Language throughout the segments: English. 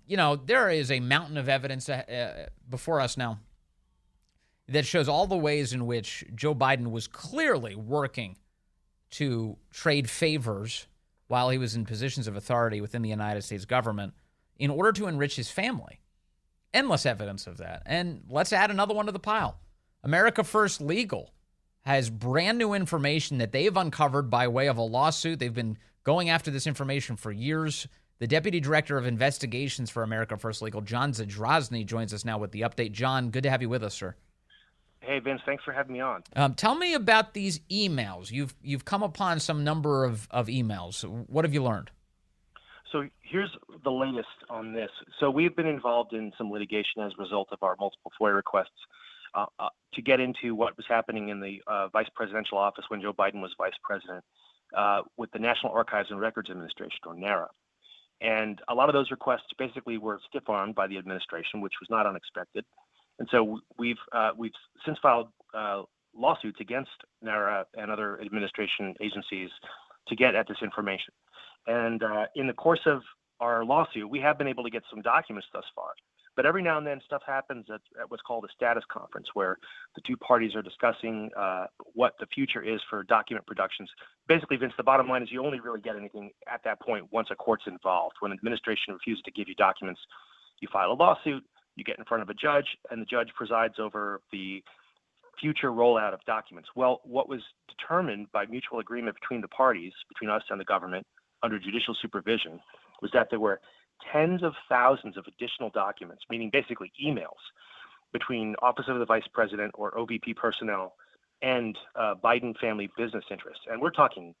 There is a mountain of evidence before us now that shows all the ways in which Joe Biden was clearly working to trade favors while he was in positions of authority within the United States government in order to enrich his family. Endless evidence of that. And let's add another one to the pile. America First Legal has brand new information that they've uncovered by way of a lawsuit. They've been going after this information for years. The Deputy Director of Investigations for America First Legal, John Zadrozny, joins us now with the update. John, good to have you with us, sir. Hey, Vince, thanks for having me on. Tell me about these emails. You've come upon some number of emails. What have you learned? So here's the latest on this. So we've been involved in some litigation as a result of our multiple FOIA requests to get into what was happening in the vice presidential office when Joe Biden was vice president with the National Archives and Records Administration, or NARA. And a lot of those requests basically were stiff-armed by the administration, which was not unexpected. And so we've since filed lawsuits against NARA and other administration agencies to get at this information. And in the course of our lawsuit, we have been able to get some documents thus far. But every now and then stuff happens at what's called a status conference, where the two parties are discussing what the future is for document productions. Basically, Vince, the bottom line is you only really get anything at that point once a court's involved. When administration refuses to give you documents, you file a lawsuit, you get in front of a judge, and the judge presides over the future rollout of documents. Well, what was determined by mutual agreement between the parties, between us and the government, under judicial supervision, was that there were tens of thousands of additional documents, meaning basically emails, between Office of the Vice President or OVP personnel and Biden family business interests. And we're talking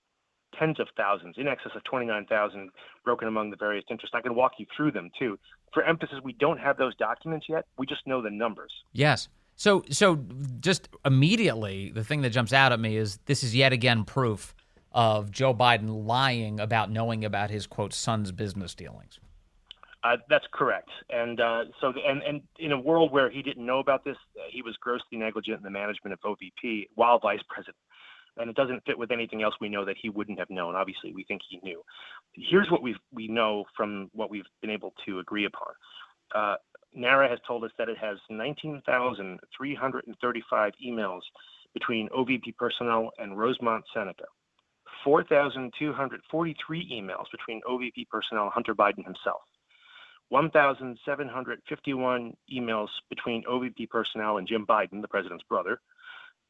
tens of thousands, in excess of 29,000 broken among the various interests. I can walk you through them too. For emphasis, we don't have those documents yet. We just know the numbers. Yes. So just immediately, the thing that jumps out at me is this is yet again proof of Joe Biden lying about knowing about his, quote, son's business dealings. That's correct. And so in a world where he didn't know about this, he was grossly negligent in the management of OVP while vice president. And it doesn't fit with anything else we know that he wouldn't have known. Obviously, we think he knew. Here's what we know from what we've been able to agree upon. NARA has told us that it has 19,335 emails between OVP personnel and Rosemont Seneca, 4,243 emails between OVP personnel and Hunter Biden himself, 1,751 emails between OVP personnel and Jim Biden, the president's brother,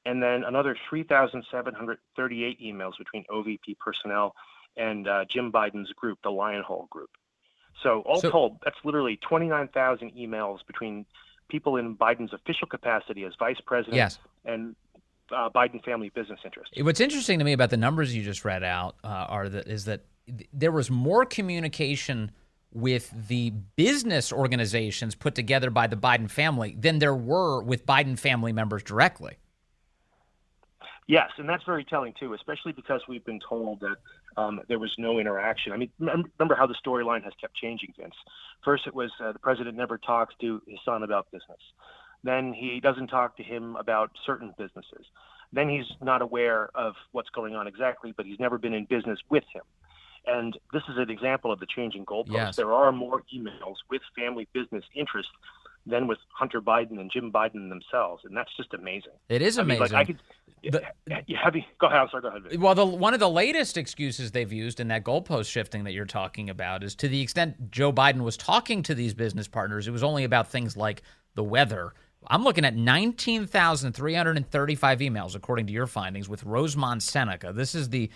and then another 3,738 emails between OVP personnel and Jim Biden's group, the Lionhole Group. So told, that's literally 29,000 emails between people in Biden's official capacity as vice president Yes. and Biden family business interests. What's interesting to me about the numbers you just read out is that there was more communication with the business organizations put together by the Biden family than there were with Biden family members directly. Yes, and that's very telling, too, especially because we've been told that there was no interaction. I mean, remember how the storyline has kept changing, Vince. First, it was the president never talks to his son about business. Then he doesn't talk to him about certain businesses. Then he's not aware of what's going on exactly, but he's never been in business with him. And this is an example of the changing goalposts. Yes. There are more emails with family business interests than with Hunter Biden and Jim Biden themselves, and that's just amazing. It is amazing. Go ahead. I'm sorry. Go ahead. Well, one of the latest excuses they've used in that goalpost shifting that you're talking about is to the extent Joe Biden was talking to these business partners, it was only about things like the weather. I'm looking at 19,335 emails, according to your findings, with Rosemont Seneca. This is the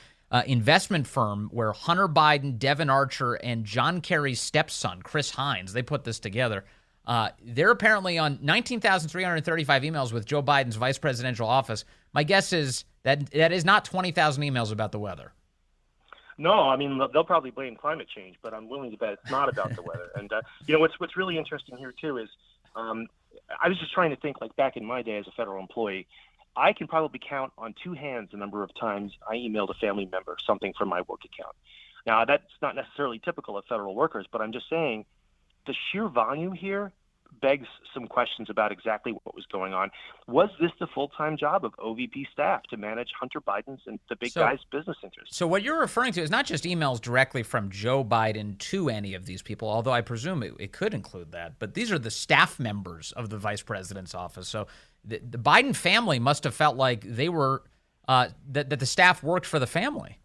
investment firm where Hunter Biden, Devin Archer, and John Kerry's stepson, Chris Hines, they put this together. They're apparently on 19,335 emails with Joe Biden's vice presidential office. My guess is that is not 20,000 emails about the weather. No, I mean, they'll probably blame climate change, but I'm willing to bet it's not about the weather. And, what's really interesting here, too, is I was just trying to think, like, back in my day as a federal employee, I can probably count on two hands the number of times I emailed a family member something from my work account. Now, that's not necessarily typical of federal workers, but I'm just saying the sheer volume here begs some questions about exactly what was going on. Was this the full-time job of OVP staff to manage Hunter Biden's and the big guy's business interests? So what you're referring to is not just emails directly from Joe Biden to any of these people, although I presume it could include that, but these are the staff members of the vice president's office. So the Biden family must have felt like they were that the staff worked for the family.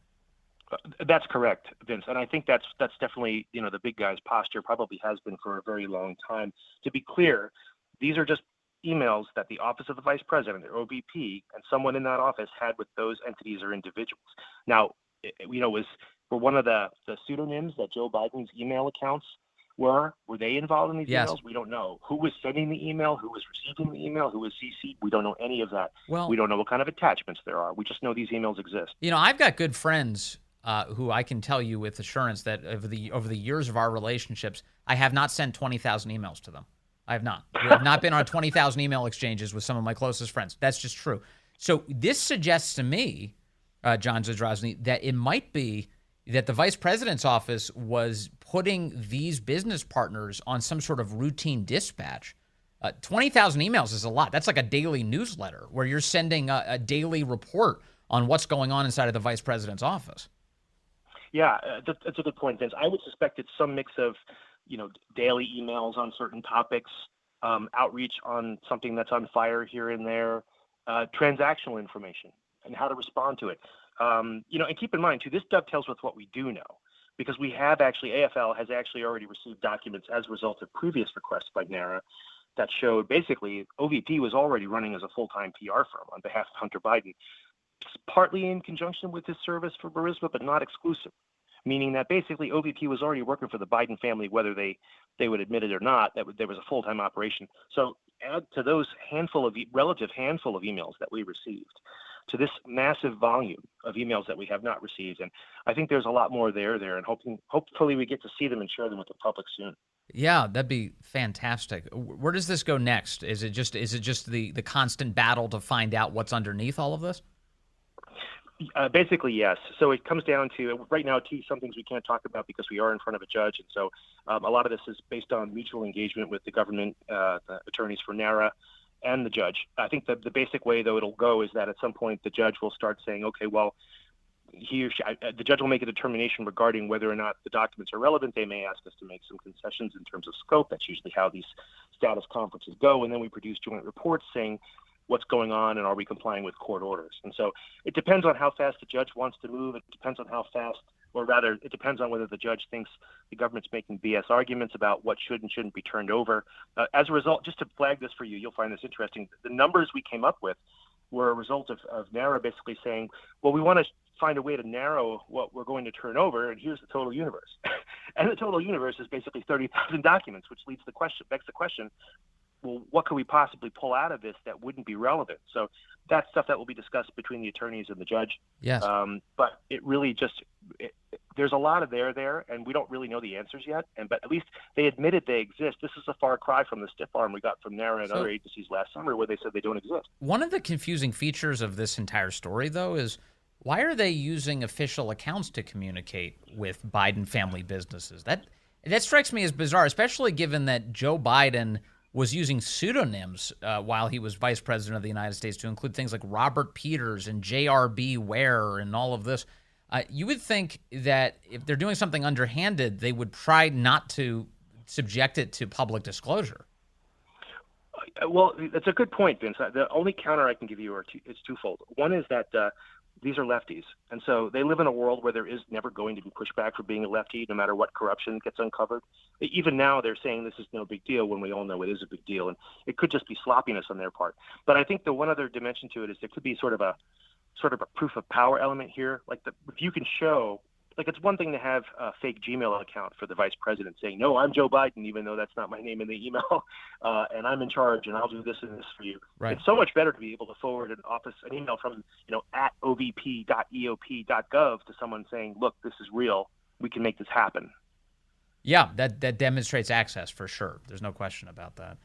That's correct, Vince, and I think that's definitely the big guy's posture. Probably has been for a very long time. To be clear, these are just emails that the office of the vice president, or OVP, and someone in that office had with those entities or individuals. Now, were one of the pseudonyms that Joe Biden's email accounts were they involved in these Yes. emails? We don't know who was sending the email, who was receiving the email, who was CC'd. We don't know any of that. Well, we don't know what kind of attachments there are. We just know these emails exist. I've got good friends who I can tell you with assurance that over the years of our relationships, I have not sent 20,000 emails to them. I have not. We have not been on 20,000 email exchanges with some of my closest friends. That's just true. So this suggests to me, John Zadrozny, that it might be that the vice president's office was putting these business partners on some sort of routine dispatch. 20,000 emails is a lot. That's like a daily newsletter where you're sending a daily report on what's going on inside of the vice president's office. Yeah, that's a good point, Vince. I would suspect it's some mix of, daily emails on certain topics, outreach on something that's on fire here and there, transactional information, and how to respond to it. And keep in mind, too, this dovetails with what we do know, because we have AFL has actually already received documents as a result of previous requests by NARA that showed basically OVP was already running as a full-time PR firm on behalf of Hunter Biden, partly in conjunction with his service for Burisma, but not exclusive, meaning that basically OVP was already working for the Biden family, whether they would admit it or not, that there was a full-time operation. So add to those relative handful of emails that we received to this massive volume of emails that we have not received. And I think there's a lot more there, and hopefully we get to see them and share them with the public soon. Yeah, that'd be fantastic. Where does this go next? Is it just the constant battle to find out what's underneath all of this? Basically, yes. So it comes down to, right now, some things we can't talk about because we are in front of a judge. And so a lot of this is based on mutual engagement with the government, the attorneys for NARA, and the judge. I think the basic way, though, it'll go is that at some point the judge will start saying, okay, well, the judge will make a determination regarding whether or not the documents are relevant. They may ask us to make some concessions in terms of scope. That's usually how these status conferences go. And then we produce joint reports saying what's going on and are we complying with court orders. And so it depends on how fast the judge wants to move. It depends on how fast, or rather, it depends on whether the judge thinks the government's making BS arguments about what should and shouldn't be turned over. As a result, just to flag this for you, you'll find this interesting. The numbers we came up with were a result of NARA basically saying, well, we want to find a way to narrow what we're going to turn over, and here's the total universe. And the total universe is basically 30,000 documents, which begs the question, well, what could we possibly pull out of this that wouldn't be relevant? So that's stuff that will be discussed between the attorneys and the judge. Yes. But it really there's a lot of there, and we don't really know the answers yet. But at least they admitted they exist. This is a far cry from the stiff arm we got from NARA and other agencies last summer, where they said they don't exist. One of the confusing features of this entire story, though, is why are they using official accounts to communicate with Biden family businesses? That strikes me as bizarre, especially given that Joe Biden was using pseudonyms while he was vice president of the United States to include things like Robert Peters and J.R.B. Ware and all of this. You would think that if they're doing something underhanded, they would try not to subject it to public disclosure. Well, that's a good point, Vince. The only counter I can give you is twofold. One is that these are lefties, and so they live in a world where there is never going to be pushback for being a lefty, no matter what corruption gets uncovered. Even now, they're saying this is no big deal when we all know it is a big deal, and it could just be sloppiness on their part. But I think the one other dimension to it is there could be sort of a proof of power element here. Like if you can show, like it's one thing to have a fake Gmail account for the vice president saying, no, I'm Joe Biden, even though that's not my name in the email, and I'm in charge, and I'll do this and this for you. Right. It's so much better to be able to forward an email from, at ovp.eop.gov to someone saying, look, this is real. We can make this happen. Yeah, that demonstrates access for sure. There's no question about that.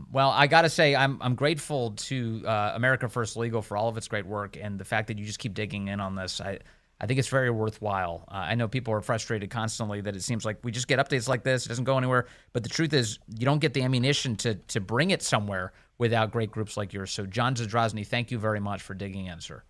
Well, I got to say, I'm grateful to America First Legal for all of its great work and the fact that you just keep digging in on this. I think it's very worthwhile. I know people are frustrated constantly that it seems like we just get updates like this. It doesn't go anywhere. But the truth is you don't get the ammunition to bring it somewhere without great groups like yours. So John Zadrozny, thank you very much for digging in, sir.